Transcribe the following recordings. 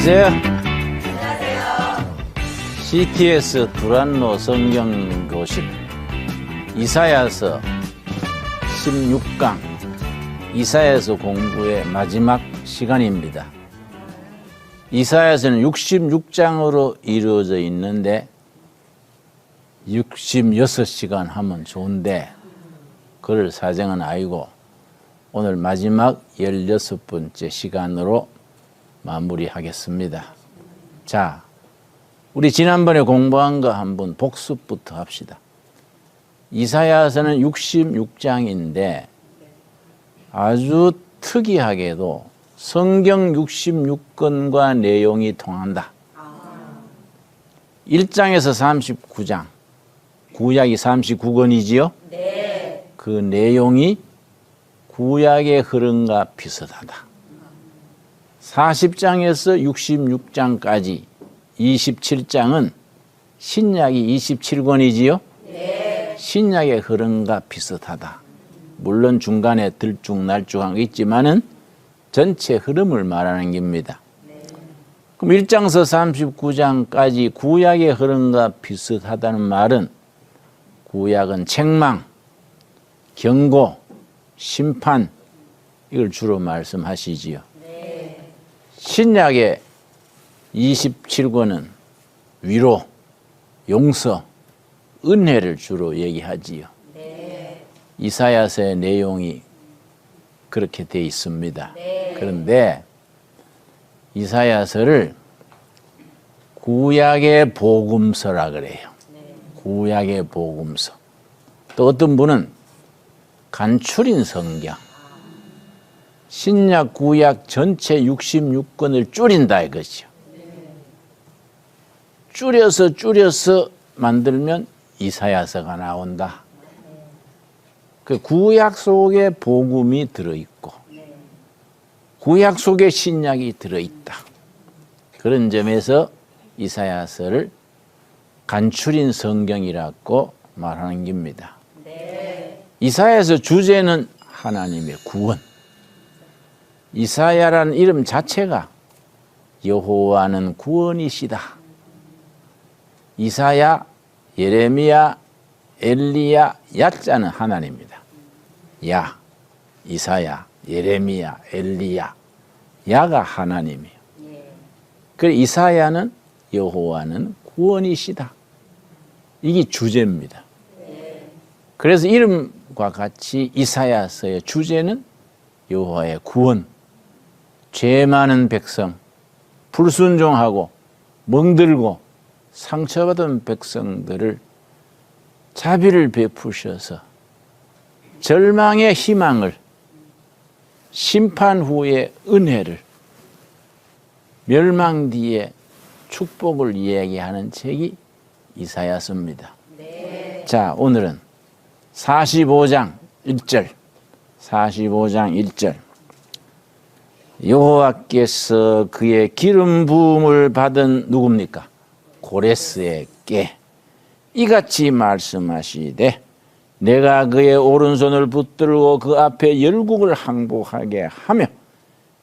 안녕하세요. CTS 두란노 성경교실 이사야서 16강 이사야서 공부의 마지막 시간입니다. 이사야서는 66장으로 이루어져 있는데 66시간 하면 좋은데 그럴 사정은 아니고 오늘 마지막 16번째 시간으로 마무리하겠습니다. 자, 우리 지난번에 공부한 거 한번 복습부터 합시다. 이사야서는 66장인데 아주 특이하게도 성경 66권과 내용이 통한다. 1장에서 39장, 구약이 39권이지요? 네. 그 내용이 구약의 흐름과 비슷하다. 40장에서 66장까지 27장은 신약이 27권이지요? 네. 신약의 흐름과 비슷하다. 물론 중간에 들쭉날쭉한 게 있지만은 전체 흐름을 말하는 겁니다. 네. 그럼 1장에서 39장까지 구약의 흐름과 비슷하다는 말은 구약은 책망, 경고, 심판 이걸 주로 말씀하시지요. 네. 신약의 27권은 위로, 용서, 은혜를 주로 얘기하지요. 네. 이사야서의 내용이 그렇게 되어 있습니다. 네. 그런데 이사야서를 구약의 복음서라 그래요. 네. 구약의 복음서. 또 어떤 분은 간추린 성경. 신약 구약 전체 66권을 줄인다 이거죠. 줄여서 만들면 이사야서가 나온다. 그 구약 속에 복음이 들어있고 구약 속에 신약이 들어있다. 그런 점에서 이사야서를 간추린 성경이라고 말하는 겁니다. 이사야서 주제는 하나님의 구원. 이사야라는 이름 자체가 여호와는 구원이시다. 이사야, 예레미야, 엘리야, 야자는 하나님입니다. 야, 이사야, 예레미야, 엘리야, 야가 하나님이에요. 그래서 이사야는 여호와는 구원이시다. 이게 주제입니다. 그래서 이름과 같이 이사야서의 주제는 여호와의 구원, 죄 많은 백성, 불순종하고 멍들고 상처받은 백성들을 자비를 베푸셔서 절망의 희망을, 심판 후의 은혜를, 멸망 뒤에 축복을 이야기하는 책이 이사야서입니다. 네. 자, 오늘은 45장 1절, 45장 1절. 여호와께서 그의 기름 부음을 받은 누굽니까? 고레스에게 이같이 말씀하시되 내가 그의 오른손을 붙들고 그 앞에 열국을 항복하게 하며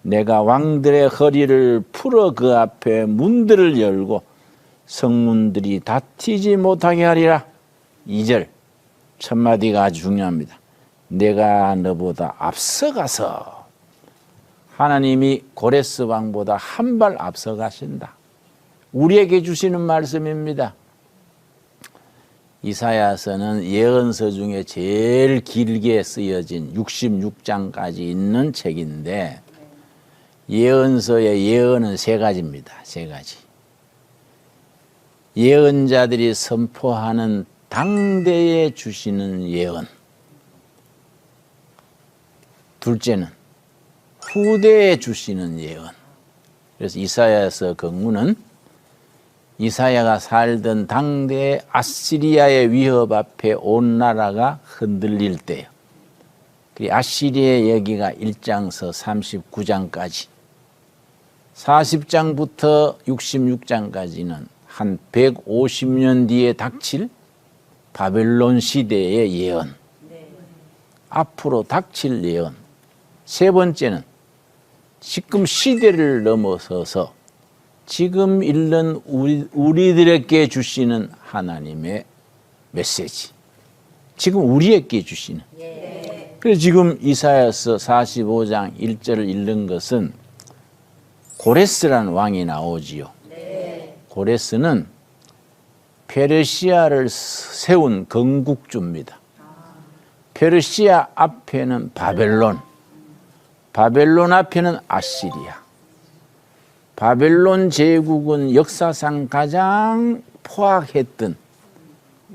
내가 왕들의 허리를 풀어 그 앞에 문들을 열고 성문들이 닫히지 못하게 하리라. 2절 첫 마디가 아주 중요합니다. 내가 너보다 앞서가서. 하나님이 고레스 왕보다 한 발 앞서가신다. 우리에게 주시는 말씀입니다. 이사야서는 예언서 중에 제일 길게 쓰여진 66장까지 있는 책인데 예언서의 예언은 세 가지입니다. 세 가지. 예언자들이 선포하는 당대에 주시는 예언. 둘째는 후대에 주시는 예언. 그래서 이사야서 경우는 이사야가 살던 당대의 아시리아의 위협 앞에 온 나라가 흔들릴 때요. 아시리아의 얘기가 1장서 39장까지 40장부터 66장까지는 한 150년 뒤에 닥칠 바벨론 시대의 예언. 앞으로 닥칠 예언. 세 번째는 지금 시대를 넘어서서 지금 읽는 우리들에게 주시는 하나님의 메시지. 지금 우리에게 주시는. 그래서 지금 이사야서 45장 1절을 읽는 것은 고레스라는 왕이 나오지요. 고레스는 페르시아를 세운 건국주입니다. 페르시아 앞에는 바벨론, 바벨론 앞에는 아시리아. 바벨론 제국은 역사상 가장 포악했던,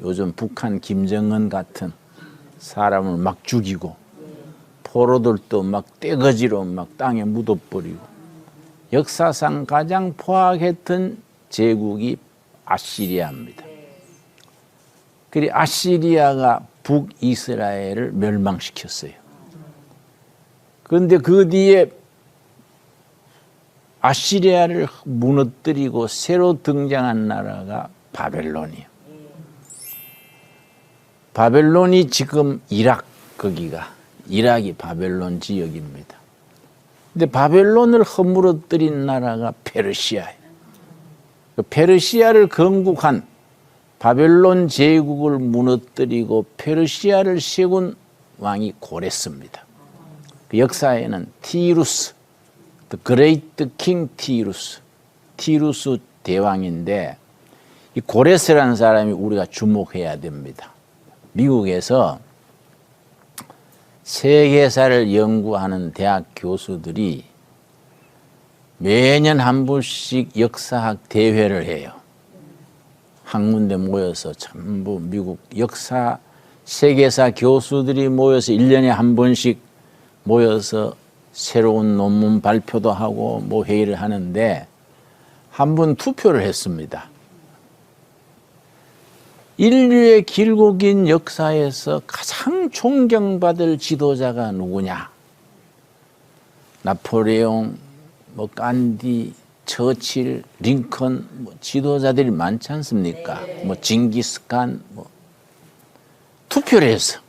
요즘 북한 김정은 같은 사람을 막 죽이고 포로들도 막 떼거지로 막 땅에 묻어버리고, 역사상 가장 포악했던 제국이 아시리아입니다. 그리고 아시리아가 북이스라엘을 멸망시켰어요. 그런데 그 뒤에 아시리아를 무너뜨리고 새로 등장한 나라가 바벨론이에요. 바벨론이 지금 이락, 거기가 이락이 바벨론 지역입니다. 근데 바벨론을 허물어뜨린 나라가 페르시아예요. 페르시아를 건국한, 바벨론 제국을 무너뜨리고 페르시아를 세운 왕이 고레스입니다. 그 역사에는 티루스, The Great King 티루스 대왕인데, 이 고레스라는 사람이 우리가 주목해야 됩니다. 미국에서 세계사를 연구하는 대학 교수들이 매년 한 번씩 역사학 대회를 해요. 한 군데 모여서 전부 미국 역사, 세계사 교수들이 모여서 1년에 한 번씩 모여서 새로운 논문 발표도 하고 뭐 회의를 하는데, 한 번 투표를 했습니다. 인류의 길고 긴 역사에서 가장 존경받을 지도자가 누구냐? 나폴레옹, 뭐 간디, 처칠, 링컨, 뭐 지도자들이 많지 않습니까? 뭐 징기스칸, 뭐 투표를 해서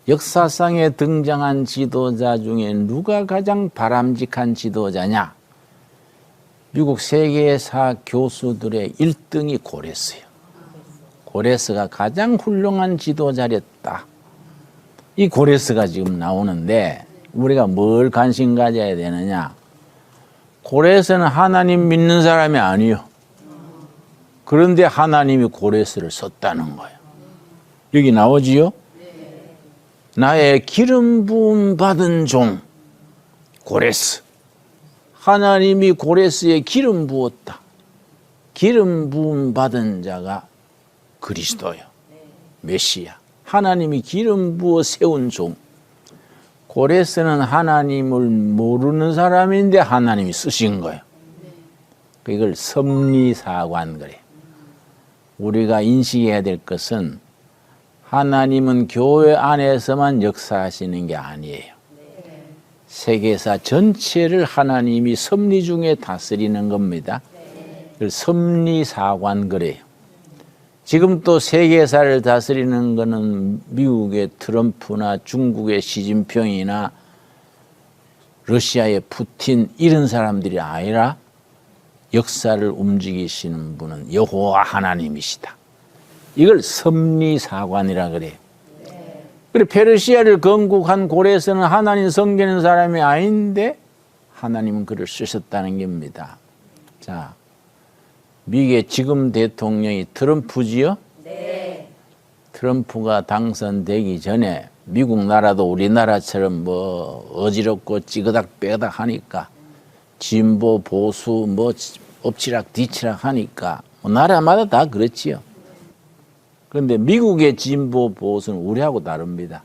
역사상에 등장한 지도자 중에 누가 가장 바람직한 지도자냐? 미국 세계사 교수들의 1등이 고레스예요. 고레스가 가장 훌륭한 지도자랬다. 이 고레스가 지금 나오는데 우리가 뭘 관심 가져야 되느냐? 고레스는 하나님 믿는 사람이 아니요. 그런데 하나님이 고레스를 썼다는 거예요. 여기 나오지요? 나의 기름 부음 받은 종 고레스. 하나님이 고레스에 기름 부었다. 기름 부음 받은 자가 그리스도요. 메시아. 하나님이 기름 부어 세운 종. 고레스는 하나님을 모르는 사람인데 하나님이 쓰신 거예요. 이걸 섭리사관 그래요. 우리가 인식해야 될 것은 하나님은 교회 안에서만 역사하시는 게 아니에요. 세계사 전체를 하나님이 섭리 중에 다스리는 겁니다. 그걸 섭리사관 그래요. 지금 또 세계사를 다스리는 것은 미국의 트럼프나 중국의 시진핑이나 러시아의 푸틴 이런 사람들이 아니라 역사를 움직이시는 분은 여호와 하나님이시다. 이걸 섭리사관이라 그래요. 그래, 페르시아를 건국한 고레스는 하나님 섬기는 사람이 아닌데 하나님은 그를 쓰셨다는 겁니다. 자, 미국의 지금 대통령이 트럼프지요? 네. 트럼프가 당선되기 전에 미국 나라도 우리나라처럼 뭐 어지럽고 찌그닥 빼그닥 하니까 진보 보수 뭐 엎치락 뒤치락 하니까 뭐 나라마다 다 그렇지요. 그런데 미국의 진보 보수는 우리하고 다릅니다.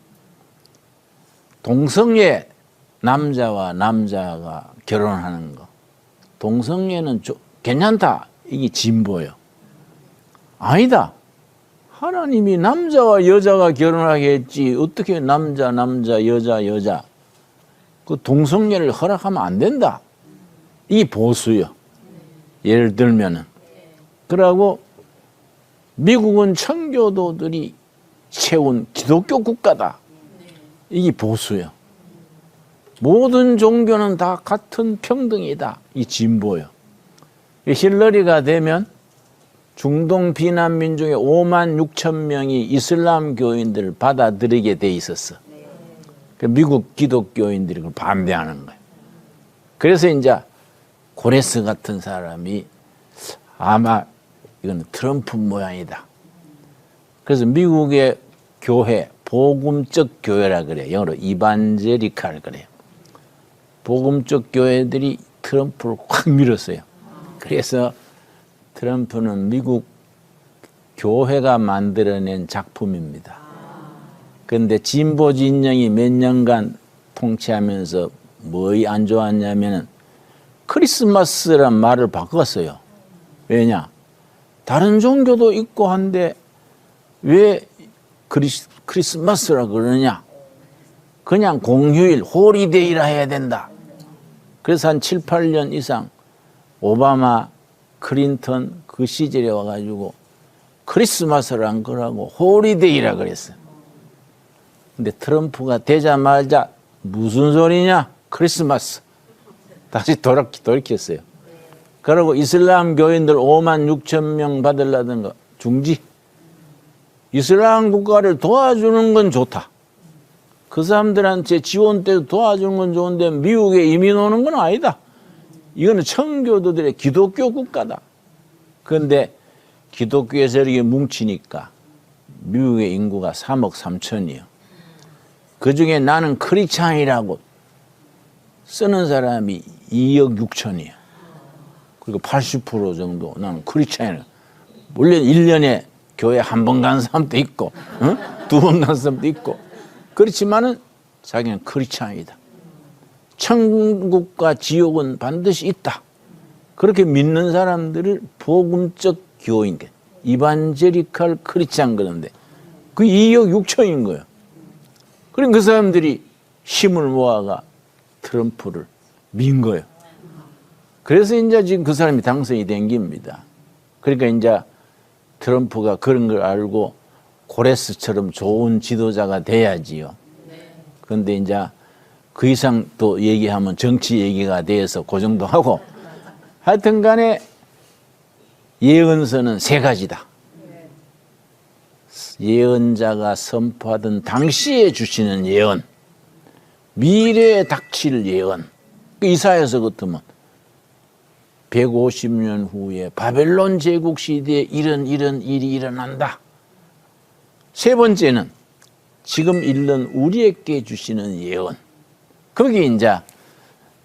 동성애, 남자와 남자가 결혼하는 거, 동성애는 괜찮다. 이게 진보예요. 아니다. 하나님이 남자와 여자가 결혼하게 했지 어떻게 남자, 여자 그 동성애를 허락하면 안 된다. 이 보수요. 예를 들면은. 그러고 미국은 청교도들이 세운 기독교 국가다. 이게 보수요. 모든 종교는 다 같은 평등이다. 이 진보요. 힐러리가 되면 중동 비난 민족의 5만 6천 명이 이슬람 교인들을 받아들이게 돼 있었어. 미국 기독교인들이 그걸 반대하는 거예요. 그래서 이제 고레스 같은 사람이 아마 이건 트럼프 모양이다. 그래서 미국의 교회, 복음적 교회라 그래요. 영어로 이반제리칼 그래요. 복음적 교회들이 트럼프를 확 밀었어요. 그래서 트럼프는 미국 교회가 만들어낸 작품입니다. 그런데 진보 진영이 몇 년간 통치하면서 뭐이 안 좋았냐면은 크리스마스란 말을 바꿨어요. 왜냐? 다른 종교도 있고 한데 왜 크리스마스라 그러냐? 그냥 공휴일, 홀리데이라 해야 된다. 그래서 한 7, 8년 이상 오바마, 클린턴 그 시절에 와가지고 크리스마스란 거라고 홀리데이라 그랬어요. 근데 트럼프가 되자마자 무슨 소리냐? 크리스마스. 다시 돌이켰어요. 그리고 이슬람 교인들 5만 6천 명 받으려던 거 중지. 이슬람 국가를 도와주는 건 좋다. 그 사람들한테 지원 때도 도와주는 건 좋은데 미국에 이민 오는 건 아니다. 이거는 청교도들의 기독교 국가다. 그런데 기독교에서 이렇게 뭉치니까 미국의 인구가 3억 3천이요. 그중에 나는 크리스찬이라고 쓰는 사람이 2억 6천이야. 그리고 80% 정도 나는 크리스찬이야. 물론 1년에 교회 한 번 간 사람도 있고, 응? 2번 간 사람도 있고. 그렇지만은 자기는 크리스찬이다. 천국과 지옥은 반드시 있다. 그렇게 믿는 사람들을 복음적 교인, 이반제리칼 크리스찬 그런데 그 2억 6천인 거예요. 그러니까 그 사람들이 힘을 모아가 트럼프를 민 거예요. 그래서 이제 지금 그 사람이 당선이 된 겁니다. 그러니까 이제 트럼프가 그런 걸 알고 고레스처럼 좋은 지도자가 돼야지요. 그런데 이제 그 이상 또 얘기하면 정치 얘기가 돼서 그 정도 하고 하여튼 간에 예언서는 3가지다. 예언자가 선포하던 당시에 주시는 예언, 미래에 닥칠 예언. 이사야서 같으면 150년 후에 바벨론 제국 시대에 이런 일이 일어난다. 3번째는 지금 읽는 우리에게 주시는 예언. 거기 이제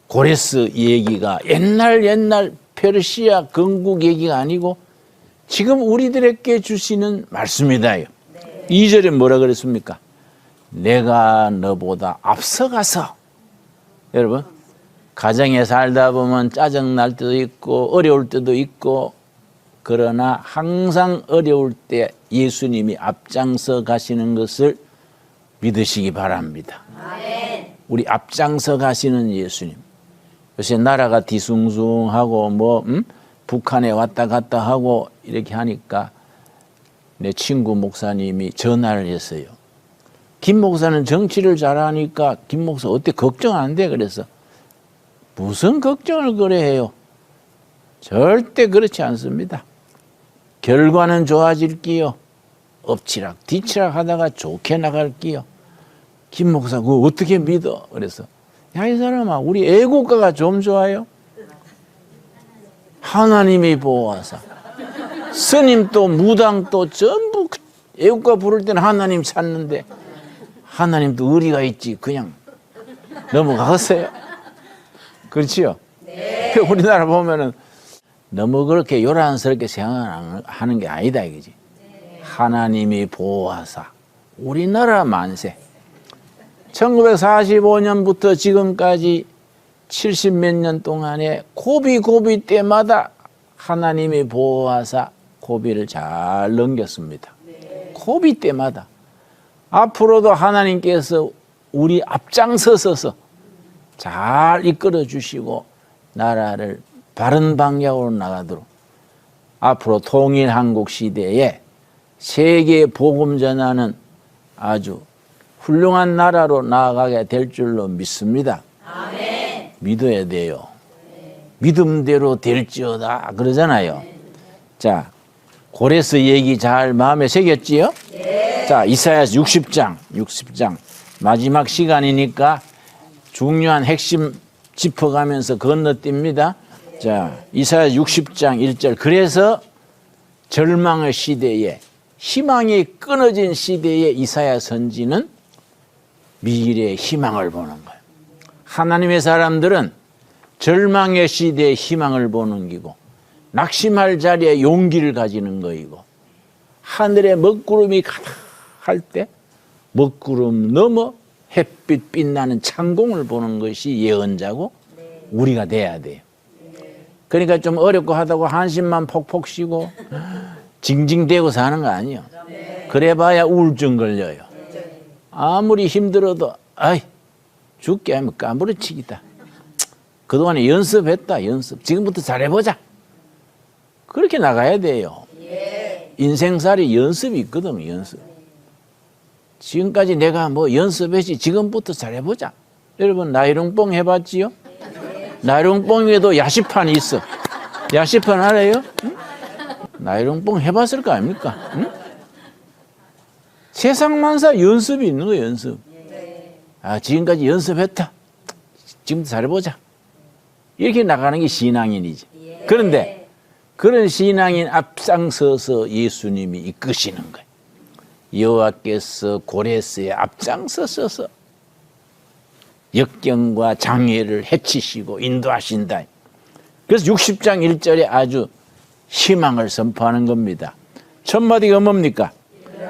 고레스 얘기가 옛날 페르시아 건국 얘기가 아니고 지금 우리들에게 주시는 말씀이다요. 2절에 뭐라 그랬습니까? 내가 너보다 앞서가서. 여러분 가정에 살다 보면 짜증날 때도 있고 어려울 때도 있고 그러나 항상 어려울 때 예수님이 앞장서 가시는 것을 믿으시기 바랍니다. 우리 앞장서 가시는 예수님. 요새 나라가 뒤숭숭하고 북한에 왔다 갔다 하고 이렇게 하니까 내 친구 목사님이 전화를 했어요. 김 목사는 정치를 잘하니까 김 목사 어때 걱정 안 돼? 그래서 무슨 걱정을 그래 해요. 절대 그렇지 않습니다. 결과는 좋아질기요. 엎치락 뒤치락 하다가 좋게 나갈기요. 김 목사 그거 어떻게 믿어? 그래서 야 이 사람아 우리 애국가가 좀 좋아요. 하나님이 보호하사 스님 또 무당 또 전부 애국가 부를 때는 하나님 찾는데 하나님도 의리가 있지 그냥 넘어가겠어요? 그렇지요? 네. 우리나라 보면은 너무 그렇게 요란스럽게 생각하는 게 아니다 이거지. 네. 하나님이 보호하사 우리나라 만세 1945년부터 지금까지 70몇 년 동안에 고비 때마다 하나님이 보호하사 고비를 잘 넘겼습니다. 네. 고비 때마다 앞으로도 하나님께서 우리 앞장서서 잘 이끌어 주시고 나라를 바른 방향으로 나가도록 앞으로 통일 한국 시대에 세계 복음 전하는 아주 훌륭한 나라로 나아가게 될 줄로 믿습니다. 믿어야 돼요. 믿음대로 될지어다 그러잖아요. 자, 고레스 얘기 잘 마음에 새겼지요? 자, 이사야서 60장 마지막 시간이니까 중요한 핵심 짚어가면서 건너뜁니다. 자, 이사야서 60장 1절. 그래서 절망의 시대에, 희망이 끊어진 시대에 이사야 선지는 미래의 희망을 보는 거예요. 하나님의 사람들은 절망의 시대에 희망을 보는 기고, 낙심할 자리에 용기를 가지는 거이고, 하늘에 먹구름이 가득할 때 먹구름 넘어 햇빛 빛나는 창공을 보는 것이 예언자고 우리가 돼야 돼요. 그러니까 좀 어렵고 하다고 한심만 폭폭 쉬고 징징대고 사는 거 아니에요. 그래봐야 우울증 걸려요. 아무리 힘들어도 아이 죽게 하면 까무러치기다. 그동안에 연습했다. 연습. 지금부터 잘해보자. 그렇게 나가야 돼요. 인생살이 연습이 있거든. 연습. 지금까지 내가 뭐 연습했지 지금부터 잘해보자. 여러분 나이롱뽕 해봤지요? 나이롱뽕에도 야시판이 있어. 야시판 알아요? 응? 나이롱뽕 해봤을 거 아닙니까? 응? 세상만사 연습이 있는 거예요. 연습. 아 지금까지 연습했다. 지금부터 잘해보자. 이렇게 나가는 게 신앙인이지. 그런데 그런 신앙인 앞장서서 예수님이 이끄시는 거예요. 여호와께서 고레스에 앞장서서 역경과 장애를 해치시고 인도하신다. 그래서 60장 1절에 아주 희망을 선포하는 겁니다. 첫 마디가 뭡니까?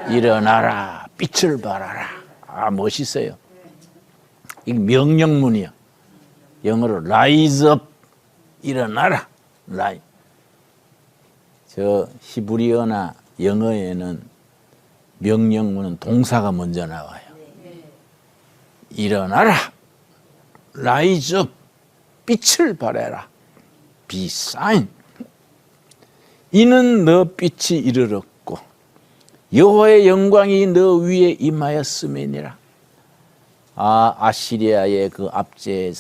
일어나라, 빛을 발하라. 아 멋있어요. 이게 명령문이요. 영어로 rise up, 일어나라. 저 히브리어나 영어에는 명령문은 동사가 먼저 나와요. 일어나라. rise up. 빛을 발해라. be sign. 이는 너 빛이 이르렀고 여호와의 영광이 너 위에 임하였음이니라. 아, 아시리아의 그 압제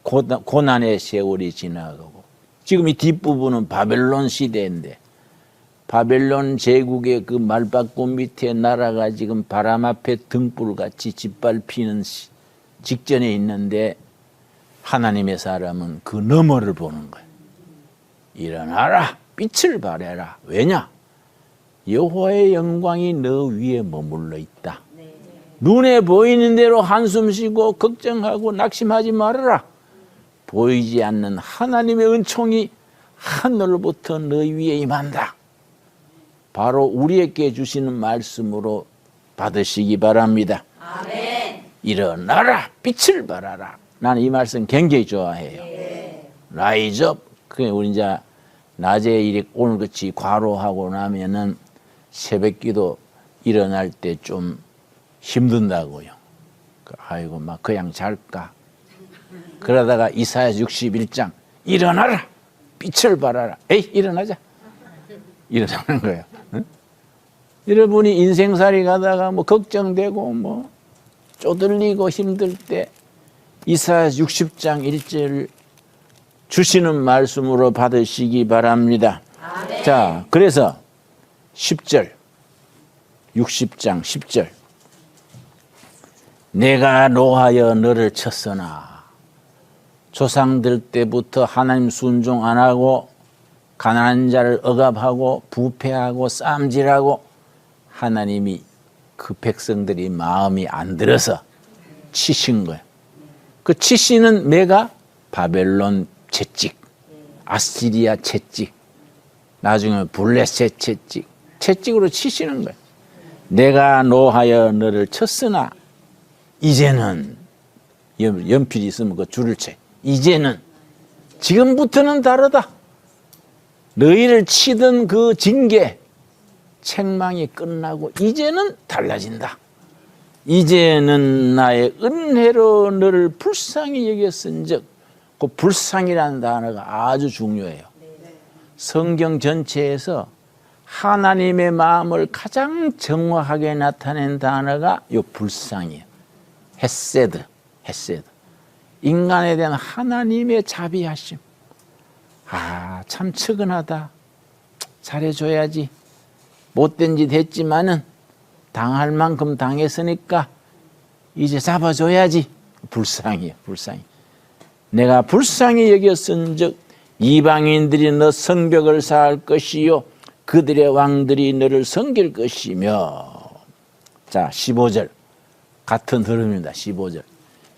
고난의 세월이 지나가고 지금 이 뒷부분은 바벨론 시대인데 바벨론 제국의 그 말바꿈 밑에 나라가 지금 바람 앞에 등불같이 짓밟히는 직전에 있는데 하나님의 사람은 그 너머를 보는 거예요. 일어나라, 빛을 발해라. 왜냐? 여호와의 영광이 너 위에 머물러 있다. 눈에 보이는 대로 한숨 쉬고 걱정하고 낙심하지 말아라. 보이지 않는 하나님의 은총이 하늘로부터 너희 위에 임한다. 바로 우리에게 주시는 말씀으로 받으시기 바랍니다. 아멘. 일어나라, 빛을 발하라. 나는 이 말씀 굉장히 좋아해요. 라이즈 업. 우리 이제 낮에 일이 오늘같이 과로하고 나면은 새벽기도 일어날 때 좀 힘든다고요. 아이고 막 그냥 잘까. 그러다가 이사야 61장 일어나라, 빛을 발하라. 에이 일어나자. 일어나는 거예요. 응? 여러분이 인생살이 가다가 뭐 걱정되고 뭐 쪼들리고 힘들 때 이사야 60장 1절 주시는 말씀으로 받으시기 바랍니다. 아멘. 자, 그래서 10절 60장 10절 내가 노하여 너를 쳤으나 조상들 때부터 하나님 순종 안 하고 가난한 자를 억압하고 부패하고 쌈질하고 하나님이 그 백성들이 마음이 안 들어서 치신 거예요. 그 치시는 내가 바벨론 채찍, 아시리아 채찍, 나중에 블레셋 채찍, 채찍으로 치시는 거예요. 내가 노하여 너를 쳤으나 이제는 연필이 있으면 그 줄을 쳐. 이제는 지금부터는 다르다. 너희를 치던 그 징계, 책망이 끝나고 이제는 달라진다. 이제는 나의 은혜로 너를 불쌍히 여겼은즉, 그 불쌍이라는 단어가 아주 중요해요. 성경 전체에서 하나님의 마음을 가장 정확하게 나타낸 단어가 요 불쌍이에요. 헤세드. 인간에 대한 하나님의 자비하심. 아, 참 측은하다. 잘해줘야지. 못된 짓 했지만은 당할 만큼 당했으니까 이제 잡아줘야지. 불쌍해요, 불쌍해. 내가 불쌍히 여겼은즉 이방인들이 너 성벽을 쌓을 것이요 그들의 왕들이 너를 섬길 것이며. 자, 15절 같은 흐름입니다. 15절.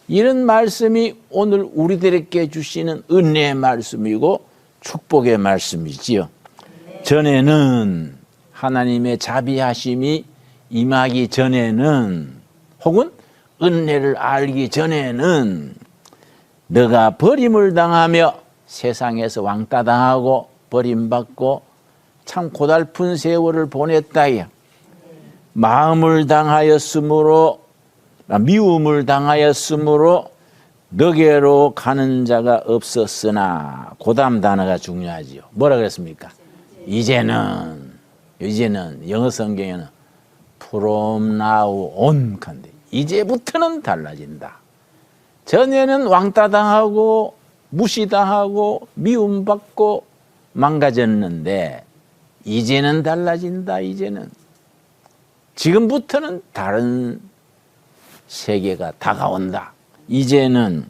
이런 말씀이 오늘 우리들에게 주시는 은혜의 말씀이고 축복의 말씀이지요. 전에는 하나님의 자비하심이 임하기 전에는, 혹은 은혜를 알기 전에는 너가 버림을 당하며 세상에서 왕따 당하고 버림받고 참 고달픈 세월을 보냈다야. 마음을 당하였으므로, 미움을 당하였으므로 너게로 가는 자가 없었으나. 그 다음 단어가 중요하지요. 뭐라 그랬습니까? 이제는 영어 성경에는 from now on 간대. 이제부터는 달라진다. 전에는 왕따 당하고 무시당하고 미움받고 망가졌는데 이제는 달라진다. 이제는 지금부터는 다른 세계가 다가온다. 이제는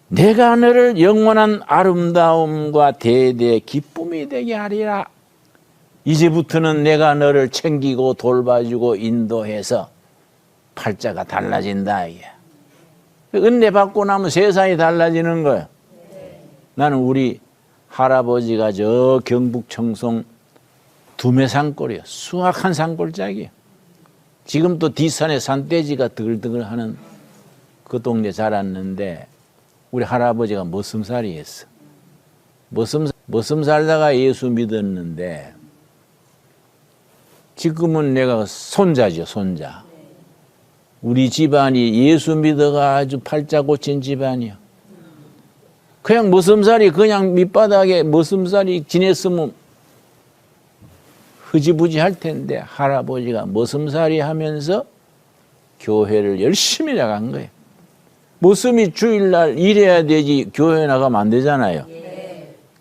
내가 너를 영원한 아름다움과 대대의 기쁨이 되게 하리라. 이제부터는 내가 너를 챙기고 돌봐주고 인도해서 팔자가 달라진다. 은혜 받고 나면 세상이 달라지는 거예요. 나는 우리 할아버지가 저 경북 청송 두메산골이에요. 숭악한 산골짜기예요. 지금 또 뒷산에 산돼지가 드글드글하는 그 동네 자랐는데 우리 할아버지가 머슴살이했어. 머슴 살다가 예수 믿었는데 지금은 내가 손자죠, 손자. 우리 집안이 예수 믿어가 아주 팔자 고친 집안이야. 그냥 머슴살이 그냥 밑바닥에 머슴살이 지냈으면 흐지부지 할 텐데 할아버지가 머슴살이 하면서 교회를 열심히 나간 거예요. 머슴이 주일날 일해야 되지 교회 나가면 안 되잖아요.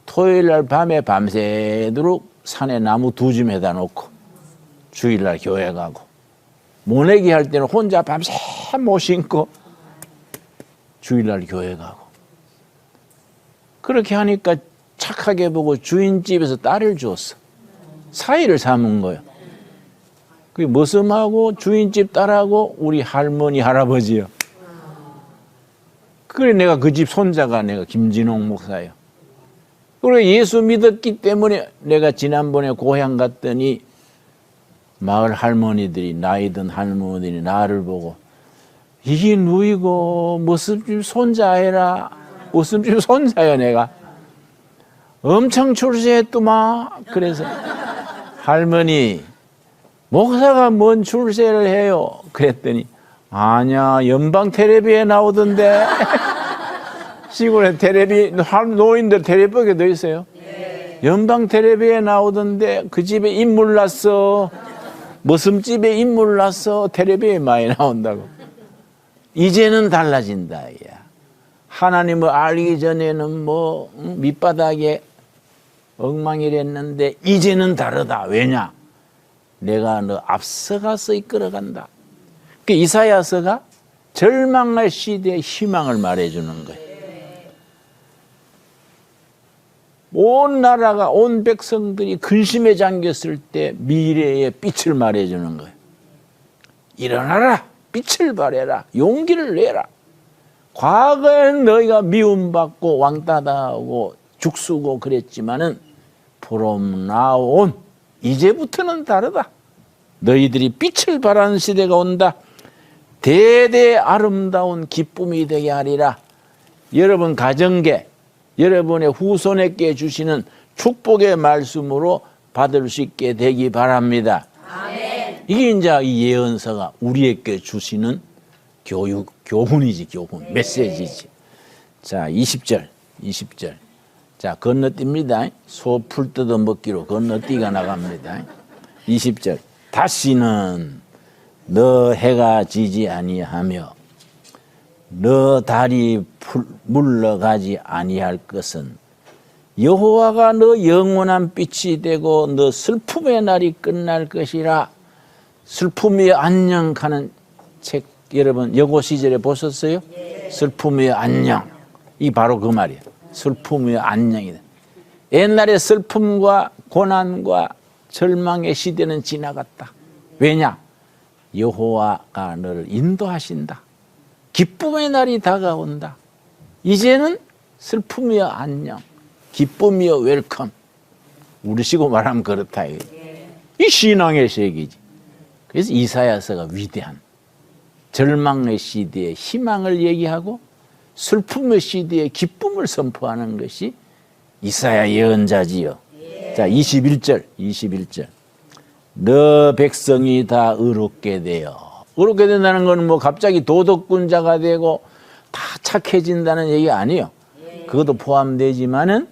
토요일날 밤에 밤새도록 산에 나무 두 줌 해다 놓고 주일날 교회 가고, 모내기 할 때는 혼자 밤새 못 신고 주일날 교회 가고. 그렇게 하니까 착하게 보고 주인집에서 딸을 줬어. 사이를 삼은 거예요. 그 머슴하고 주인집 딸하고 우리 할머니 할아버지요. 그래 내가 그 집 손자가 내가 김진홍 목사예요. 그래 예수 믿었기 때문에 내가 지난번에 고향 갔더니 마을 할머니들이, 나이 든 할머니들이 나를 보고 이게 누이고 머슴집 손자애라. 머슴집 손자야 내가. 엄청 출세했더만. 그래서 할머니 목사가 뭔 출세를 해요? 그랬더니 아니야 연방 텔레비에 나오던데. 시골에 텔레비 노인들 텔레비에 돼 있어요. 연방 텔레비에 나오던데 그 집에 인물 났어. 머슴집에 인물 났어. 텔레비에 많이 나온다고. 이제는 달라진다. 야. 하나님을 알기 전에는 뭐 밑바닥에 엉망이랬는데 이제는 다르다. 왜냐? 내가 너 앞서가서 이끌어간다. 그 이사야서가 절망의 시대의 희망을 말해주는 거예요. 온 나라가, 온 백성들이 근심에 잠겼을 때 미래의 빛을 말해주는 거예요. 일어나라, 빛을 발해라, 용기를 내라. 과거엔 너희가 미움받고 왕따당하고 죽쓰고 그랬지만은 from now on, 이제부터는 다르다. 너희들이 빛을 발하는 시대가 온다. 대대 아름다운 기쁨이 되게 하리라. 여러분 가정계, 여러분의 후손에게 주시는 축복의 말씀으로 받을 수 있게 되기 바랍니다. 아멘. 이게 이제 이 예언서가 우리에게 주시는 교훈이지, 교훈, 메시지지. 자, 20절. 자, 건너뜁니다. 소 풀 뜯어 먹기로 건너뛰가 나갑니다. 20절. 다시는 너 해가 지지 아니하며 너 다리 물러가지 아니할 것은 여호와가 너 영원한 빛이 되고 너 슬픔의 날이 끝날 것이라. 슬픔의 안녕 가는 책 여러분 여고 시절에 보셨어요? 슬픔의 안녕. 이 바로 그 말이에요. 슬픔의 안녕이다. 옛날에 슬픔과 고난과 절망의 시대는 지나갔다. 왜냐? 여호와가 너를 인도하신다. 기쁨의 날이 다가온다. 이제는 슬픔이여 안녕, 기쁨이여 웰컴. 우리식으로 말하면 그렇다. 이 신앙의 세계지. 그래서 이사야서가 위대한 절망의 시대에 희망을 얘기하고 슬픔의 시대에 기쁨을 선포하는 것이 이사야 예언자지요. 자, 21절. 너 백성이 다 의롭게 되어. 의롭게 된다는 건 뭐 갑자기 도덕군자가 되고 다 착해진다는 얘기 아니에요. 그것도 포함되지만은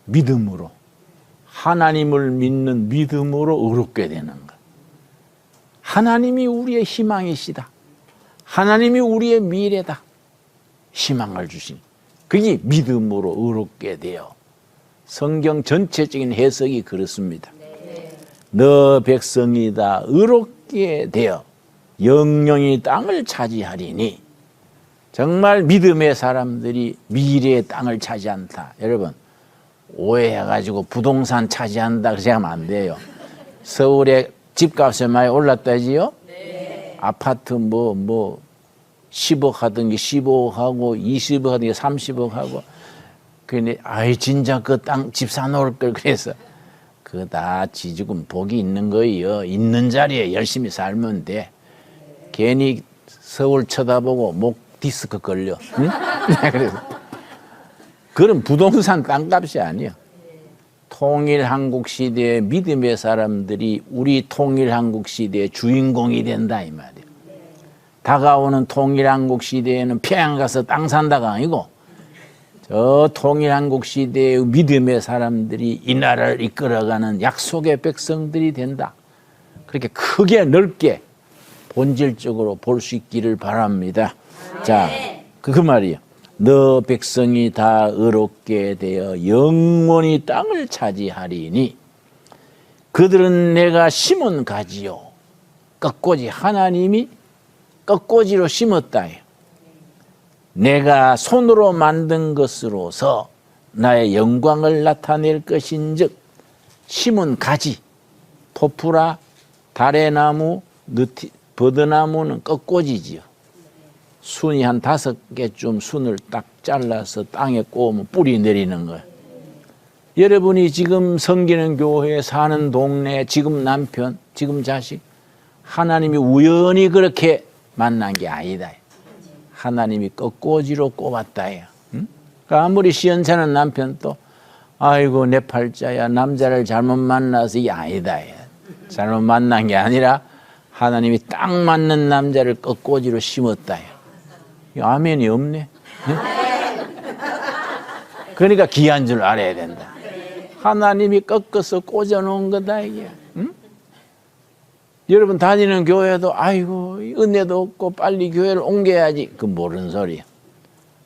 믿음으로, 하나님을 믿는 믿음으로 의롭게 되는 것. 하나님이 우리의 희망이시다. 하나님이 우리의 미래다. 희망을 주신. 그게 믿음으로 의롭게 되어. 성경 전체적인 해석이 그렇습니다. 너 백성이 다 의롭게 되어 영영이 땅을 차지하리니. 정말 믿음의 사람들이 미래의 땅을 차지한다. 여러분 오해해가지고 부동산 차지한다 그렇게 하면 안 돼요. 서울에 집값이 많이 올랐다지요? 네. 아파트 뭐 10억 하던 게 15억 하고 20억 하던 게 30억 하고. 그런데 아이 진짜 그 땅 집 사놓을 걸 그래서 그거 다 지금 복이 있는 거예요. 있는 자리에 열심히 살면 돼. 괜히 서울 쳐다보고 목 디스크 걸려. 응? 그래서 그런 부동산 땅값이 아니야. 통일한국 시대의 믿음의 사람들이 우리 통일한국 시대의 주인공이 된다 이 말이에요. 다가오는 통일한국 시대에는 평양 가서 땅 산다가 아니고 저 통일한국 시대의 믿음의 사람들이 이 나라를 이끌어가는 약속의 백성들이 된다. 그렇게 크게 넓게 본질적으로 볼 수 있기를 바랍니다. 자, 그 말이에요. 너 백성이 다 의롭게 되어 영원히 땅을 차지하리니 그들은 내가 심은 가지요. 꺾꽂이 하나님이 꺾꽂이로 심었다. 내가 손으로 만든 것으로서 나의 영광을 나타낼 것인즉 심은 가지, 포프라, 다래나무, 버드나무는 꺾꽂이지요. 순이 한 5개쯤 순을 딱 잘라서 땅에 꽂으면 뿌리 내리는 거예요. 여러분이 지금 섬기는 교회에 사는 동네, 지금 남편, 지금 자식, 하나님이 우연히 그렇게 만난 게 아니다. 하나님이 꺾꽂이로 꼽았다. 응? 아무리 시원찮은 남편도 아이고 내 팔자야 남자를 잘못 만나서 이게 아니다. 잘못 만난 게 아니라 하나님이 딱 맞는 남자를 꺾꽂이로 심었다. 아멘이 없네. 응? 그러니까 귀한 줄 알아야 된다. 하나님이 꺾어서 꽂아놓은 거다 이게. 응? 여러분 다니는 교회도 아이고 은혜도 없고 빨리 교회를 옮겨야지. 그 모르는 소리야.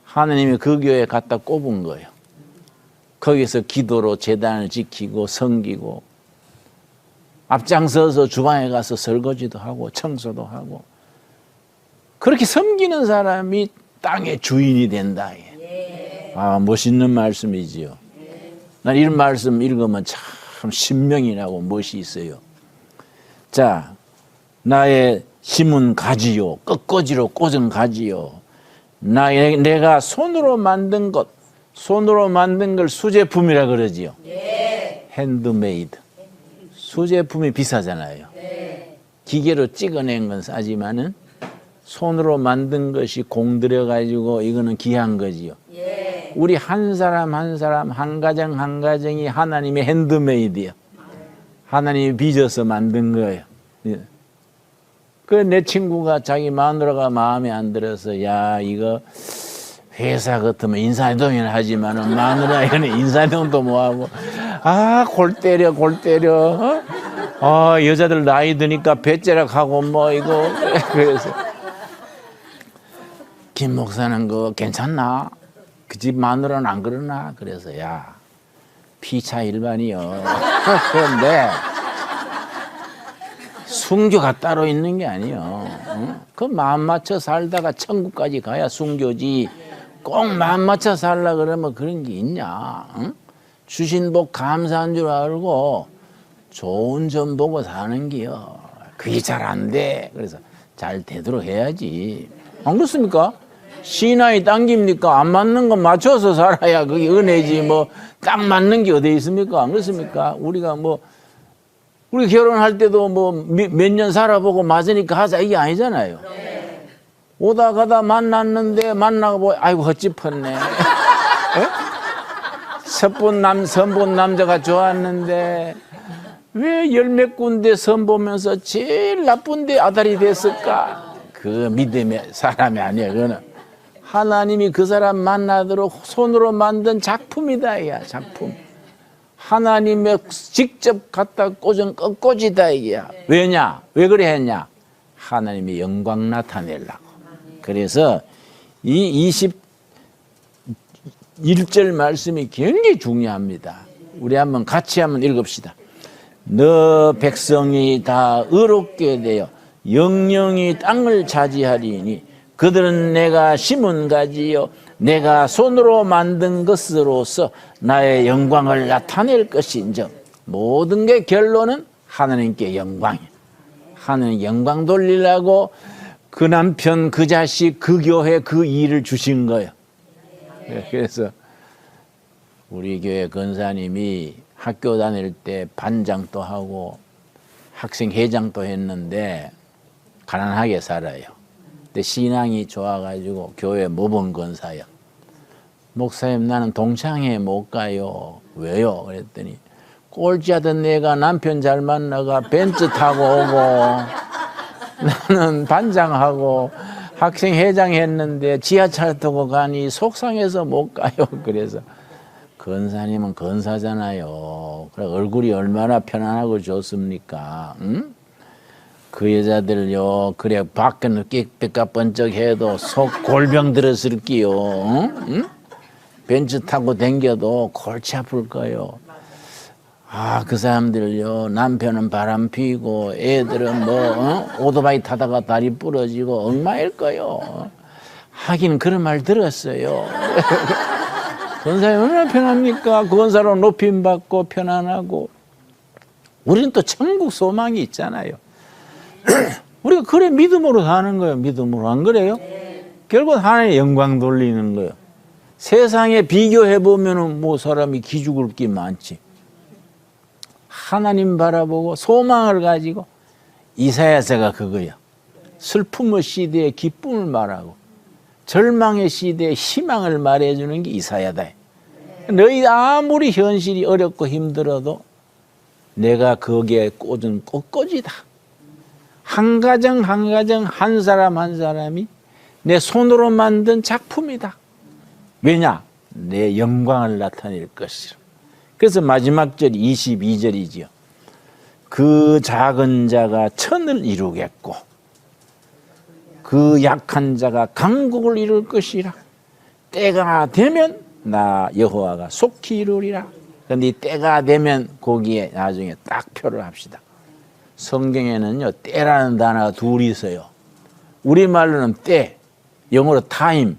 하나님이 그 교회에 갖다 꼽은 거예요. 거기서 기도로 제단을 지키고 섬기고 앞장서서 주방에 가서 설거지도 하고 청소도 하고 그렇게 섬기는 사람이 땅의 주인이 된다. 아, 멋있는 말씀이지요. 난 이런 말씀 읽으면 참 신명이 나고 멋이 있어요. 자, 나의 심은 가지요, 꺾꽂이로 꽂은 가지요. 내가 손으로 만든 것, 손으로 만든 걸 수제품이라 그러지요. 핸드메이드. 수제품이 비싸잖아요. 기계로 찍어낸 건 싸지만은 손으로 만든 것이 공들여가지고 이거는 귀한 거지요. 우리 한 사람 한 사람 한 가정 한 가정이 하나님의 핸드메이드예요. 하나님이 빚어서 만든 거예요. 그 내 친구가 자기 마누라가 마음에 안 들어서 야 이거 회사 같으면 인사이동이나 하지만은 마누라에는 인사이동도 뭐하고 아 골 때려 어? 아 여자들 나이 드니까 배째락하고 뭐 이거 그래서 김 목사는 그 괜찮나? 그 집 마누라는 안 그러나? 그래서 야, 피차 일반이요. 그런데 순교가 따로 있는 게 아니요. 응? 그 마음 맞춰 살다가 천국까지 가야 순교지. 꼭 마음 맞춰 살라 그러면 그런 게 있냐? 응? 주신 복 감사한 줄 알고 좋은 점 보고 사는 게요. 그게 잘 안 돼. 그래서 잘 되도록 해야지. 안 그렇습니까? 신앙이 당깁니까? 안 맞는 건 맞춰서 살아야 그게 은혜지. 뭐 딱 맞는 게 어디 있습니까? 안 그렇습니까? 우리가 우리 결혼할 때도 몇 년 살아보고 맞으니까 하자 이게 아니잖아요. 오다 가다 만났는데 만나고 아이고 헛짚었네. 선본 남자가 좋았는데 왜 열몇 군데 선보면서 제일 나쁜데 아달이 됐을까? 그 믿음의 사람이 아니에요. 그거는 하나님이 그 사람 만나도록 손으로 만든 작품이다. 야, 작품. 하나님의 직접 갖다 꽂은 꽂이다. 이게야. 왜냐? 왜 그래 했냐? 하나님의 영광 나타내려고. 그래서 이 21절 말씀이 굉장히 중요합니다. 우리 한번 같이 한번 읽읍시다. 너 백성이 다 의롭게 되어 영영이 땅을 차지하리니 그들은 내가 심은 가지요 내가 손으로 만든 것으로서 나의 영광을 나타낼 것인즉 모든 게 결론은 하나님께 영광이에요. 하나님 영광 돌리려고 그 남편, 그 자식, 그 교회, 그 일을 주신 거예요. 그래서 우리 교회 권사님이 학교 다닐 때 반장도 하고 학생 회장도 했는데 가난하게 살아요. 근데 신앙이 좋아가지고 교회 모범 권사요. 목사님 나는 동창회 못 가요. 왜요? 그랬더니 꼴찌하던 내가 남편 잘 만나가 벤츠 타고 오고 나는 반장하고 학생 회장 했는데 지하철 타고 가니 속상해서 못 가요. 그래서 권사님은 권사잖아요. 그래 얼굴이 얼마나 편안하고 좋습니까? 응? 그 여자들요 그래 밖에는 깨끗 번쩍해도 속 골병 들었을 끼요. 응? 벤츠 타고 댕겨도 골치 아플 거요. 아, 그 사람들요 남편은 바람 피고 애들은 오토바이 타다가 다리 부러지고 엉망일 거요. 하긴 그런 말 들었어요. 권사님 얼마나 편합니까? 권사로 높임 받고 편안하고 우리는 또 천국 소망이 있잖아요. 우리가 그래 믿음으로 사는 거예요. 믿음으로 안 그래요? 결국 하나님의 영광 돌리는 거예요. 세상에 비교해 보면은 사람이 기죽을 게 많지. 하나님 바라보고 소망을 가지고 이사야서가 그거야. 슬픔의 시대에 기쁨을 말하고 절망의 시대에 희망을 말해주는 게 이사야다. 너희 아무리 현실이 어렵고 힘들어도 내가 거기에 꽂은 꽃꽂이다. 한 가정 한 가정 한 사람 한 사람이 내 손으로 만든 작품이다. 왜냐? 내 영광을 나타낼 것이라. 그래서 마지막 절 22절이지요. 그 작은 자가 천을 이루겠고 그 약한 자가 강국을 이룰 것이라. 때가 되면 나 여호와가 속히 이루리라. 그런데 이 때가 되면 거기에 나중에 딱 표를 합시다. 성경에는요 때라는 단어가 둘이 있어요. 우리말로는 때, 영어로 타임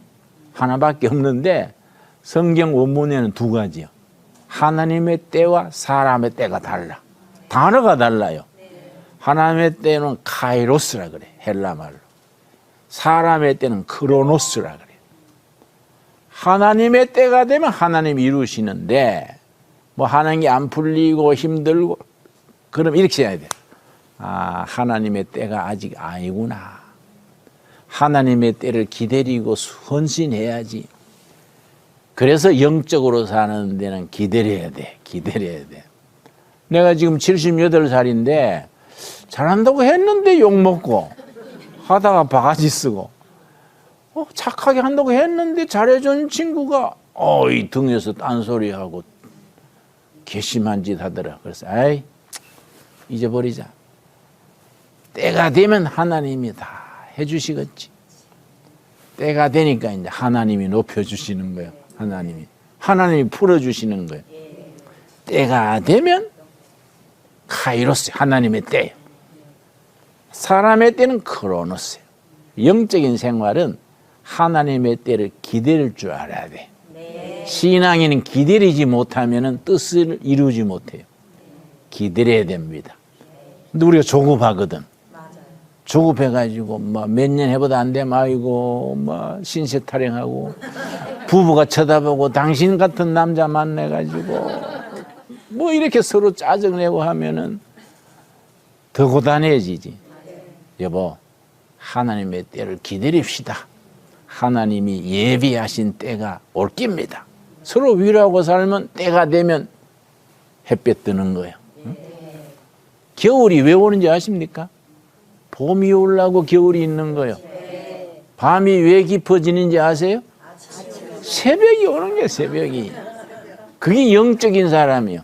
하나밖에 없는데 성경 원문에는 두 가지요. 하나님의 때와 사람의 때가 달라. 단어가 달라요. 하나님의 때는 카이로스라 그래. 헬라말로. 사람의 때는 크로노스라 그래. 하나님의 때가 되면 하나님이 이루시는데 하나님이 안 풀리고 힘들고 그럼 이렇게 해야 돼. 아, 하나님의 때가 아직 아니구나. 하나님의 때를 기다리고 헌신해야지. 그래서 영적으로 사는 데는 기다려야 돼. 기다려야 돼. 내가 지금 78살인데 잘한다고 했는데 욕먹고 하다가 바가지 쓰고 착하게 한다고 했는데 잘해준 친구가 이 등에서 딴소리하고 괘씸한 짓 하더라. 그래서 아이 잊어버리자. 때가 되면 하나님이 다 해주시겠지. 때가 되니까 이제 하나님이 높여주시는 거예요. 하나님이 풀어주시는 거예요. 때가 되면 카이로스, 하나님의 때예요. 사람의 때는 크로노스예요. 영적인 생활은 하나님의 때를 기다릴 줄 알아야 돼. 신앙인은 기다리지 못하면 뜻을 이루지 못해요. 기다려야 됩니다. 근데 우리가 조급하거든. 조급해가지고 몇 년 해보다 안 되면 아이고 신세 타령하고 부부가 쳐다보고 당신 같은 남자 만나가지고 이렇게 서로 짜증내고 하면은 더 고단해지지. 여보, 하나님의 때를 기다립시다. 하나님이 예비하신 때가 올 깁니다. 서로 위로하고 살면 때가 되면 햇볕 뜨는 거예요. 응? 겨울이 왜 오는지 아십니까? 봄이 오려고 겨울이 있는 거예요. 밤이 왜 깊어지는지 아세요? 새벽이 오는 거예요. 새벽이. 그게 영적인 사람이에요.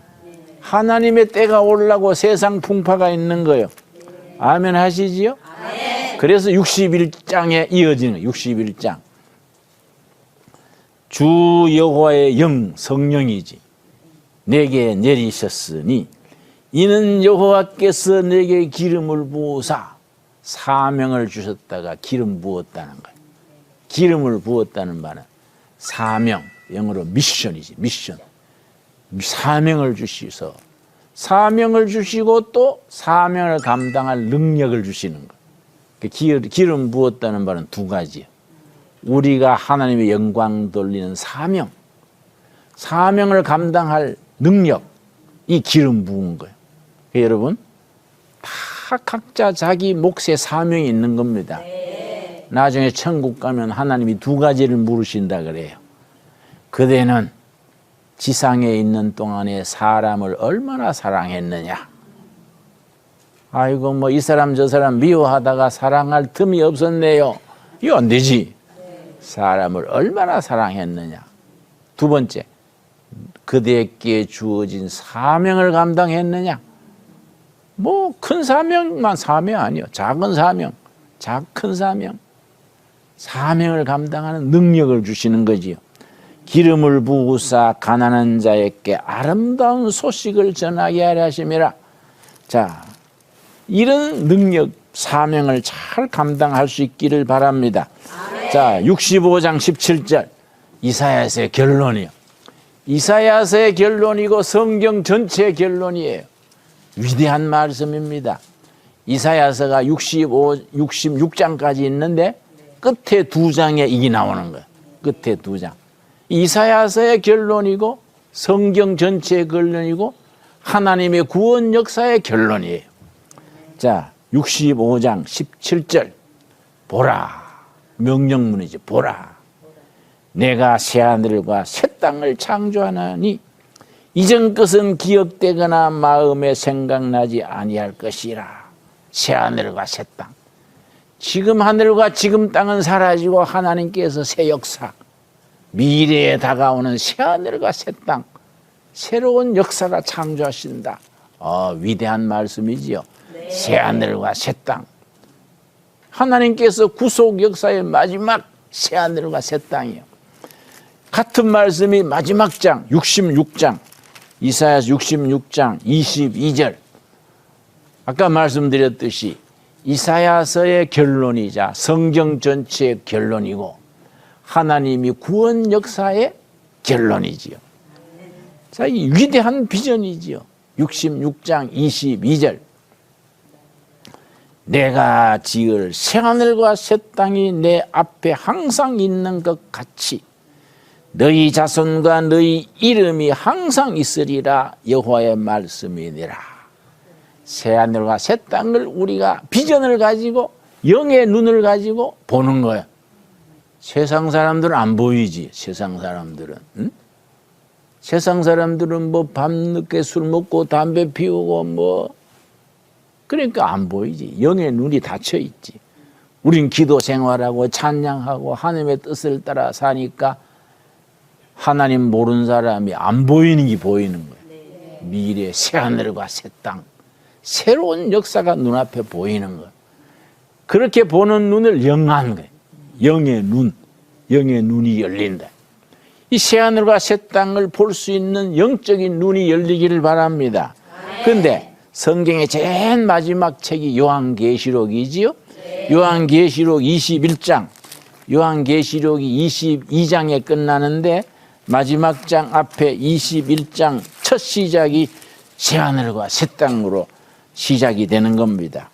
하나님의 때가 오려고 세상 풍파가 있는 거예요. 아멘 하시지요? 그래서 61장에 이어지는 61장. 주 여호와의 영, 성령이지 내게 내리셨으니 이는 여호와께서 내게 기름을 부으사 사명을 주셨다가 기름 부었다는 거예요. 기름을 부었다는 말은 사명, 영어로 미션이지. 미션. 사명을 주시서 사명을 주시고 또 사명을 감당할 능력을 주시는 거예요. 기름 부었다는 말은 두 가지예요. 우리가 하나님의 영광 돌리는 사명, 사명을 감당할 능력, 이 기름 부은 거예요. 여러분, 다 각자 자기 몫의 사명이 있는 겁니다. 나중에 천국 가면 하나님이 두 가지를 물으신다 그래요. 그대는 지상에 있는 동안에 사람을 얼마나 사랑했느냐. 아이고 이 사람 저 사람 미워하다가 사랑할 틈이 없었네요. 이거 안 되지. 사람을 얼마나 사랑했느냐. 두 번째, 그대에게 주어진 사명을 감당했느냐. 큰 사명만 사명 아니요. 작은 사명, 큰 사명. 사명을 감당하는 능력을 주시는 거지요. 기름을 부으사 가난한 자에게 아름다운 소식을 전하게 하려 하심이라. 자, 이런 능력, 사명을 잘 감당할 수 있기를 바랍니다. 자, 65장 17절 이사야서의 결론이요. 이사야서의 결론이고 성경 전체의 결론이에요. 위대한 말씀입니다. 이사야서가 66장까지 있는데 끝에 두 장에 이게 나오는 거예요. 끝에 두 장. 이사야서의 결론이고 성경 전체의 결론이고 하나님의 구원 역사의 결론이에요. 자, 65장 17절 보라. 명령문이죠. 보라. 내가 새하늘과 새 땅을 창조하나니 이전 것은 기억되거나 마음에 생각나지 아니할 것이라. 새하늘과 새 땅. 지금 하늘과 지금 땅은 사라지고 하나님께서 새 역사, 미래에 다가오는 새하늘과 새 땅, 새로운 역사가 창조하신다. 위대한 말씀이지요. 새하늘과 새 땅. 하나님께서 구속 역사의 마지막 새하늘과 새 땅이요. 같은 말씀이 마지막 장 66장 이사야서 66장 22절. 아까 말씀드렸듯이 이사야서의 결론이자 성경 전체의 결론이고 하나님이 구원 역사의 결론이지요. 자, 이 위대한 비전이지요. 66장 22절. 내가 지을 새하늘과 새 땅이 내 앞에 항상 있는 것 같이 너희 자손과 너희 이름이 항상 있으리라. 여호와의 말씀이니라. 새하늘과 새 땅을 우리가 비전을 가지고 영의 눈을 가지고 보는 거야. 세상 사람들은 안 보이지. 세상 사람들은 응? 세상 사람들은 밤늦게 술 먹고 담배 피우고 그러니까 안 보이지. 영의 눈이 닫혀 있지. 우린 기도 생활하고 찬양하고 하나님의 뜻을 따라 사니까 하나님 모르는 사람이 안 보이는 게 보이는 거예요. 미래 새하늘과 새 땅, 새로운 역사가 눈앞에 보이는 거예요. 그렇게 보는 눈을 영한 거예요. 영의 눈. 영의 눈이 열린다. 이 새하늘과 새 땅을 볼 수 있는 영적인 눈이 열리기를 바랍니다. 그런데 성경의 제일 마지막 책이 요한계시록이지요. 요한계시록 21장, 요한계시록이 22장에 끝나는데 마지막 장 앞에 21장 첫 시작이 새하늘과 새 땅으로 시작이 되는 겁니다.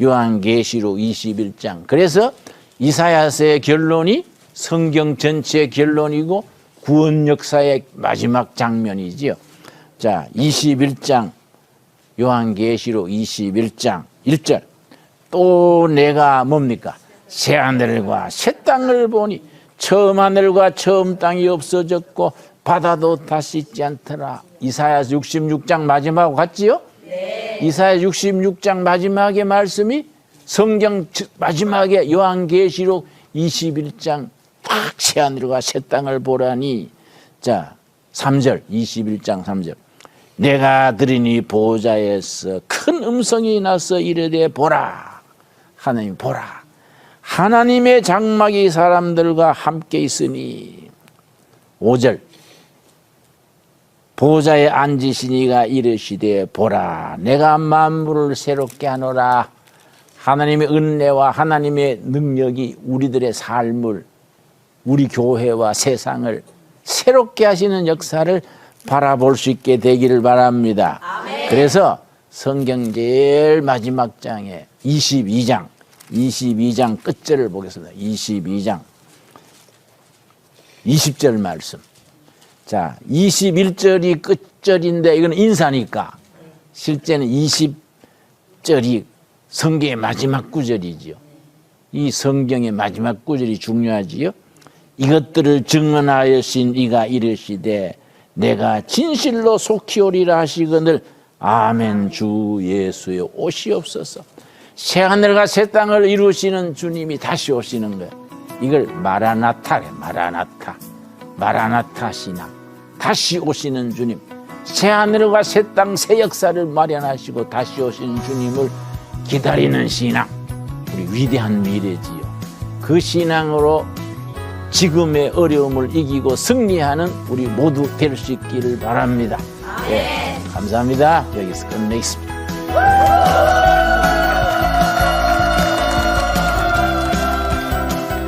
요한계시록 21장. 그래서 이사야서의 결론이 성경 전체의 결론이고 구원 역사의 마지막 장면이지요. 자, 21장 요한계시록 21장 1절. 또 내가 뭡니까? 새 하늘과 새 땅을 보니 처음 하늘과 처음 땅이 없어졌고 바다도 다시 있지 않더라. 이사야서 66장 마지막 같지요? 네. 이사야 66장 마지막의 말씀이 성경 마지막에 요한계시록 21장 딱 새 하늘과 새 땅을 보라니. 자, 3절 21장 3절. 내가 들으니 보좌에서 큰 음성이 나서 이르되 보라. 하나님 보라. 하나님의 장막이 사람들과 함께 있으니. 5절. 보좌에 앉으시니가 이르시되 보라. 내가 만물을 새롭게 하노라. 하나님의 은혜와 하나님의 능력이 우리들의 삶을, 우리 교회와 세상을 새롭게 하시는 역사를 바라볼 수 있게 되기를 바랍니다. 아멘. 그래서 성경 제일 마지막 장에 22장 끝절을 보겠습니다. 22장 20절 말씀. 자, 21절이 끝절인데 이건 인사니까 실제는 20절이 성경의 마지막 구절이지요. 이 성경의 마지막 구절이 중요하지요. 이것들을 증언하여신 이가 이르시되 내가 진실로 속히 오리라 하시거늘 아멘. 주 예수의 오시옵소서. 새하늘과 새 땅을 이루시는 주님이 다시 오시는 거예요. 이걸 마라나타래. 마라나타 신앙. 다시 오시는 주님. 새하늘과 새 땅, 새 역사를 마련하시고 다시 오시는 주님을 기다리는 신앙. 우리 위대한 미래지요. 그 신앙으로 지금의 어려움을 이기고 승리하는 우리 모두 될 수 있기를 바랍니다. 네, 감사합니다. 여기서 끝내겠습니다.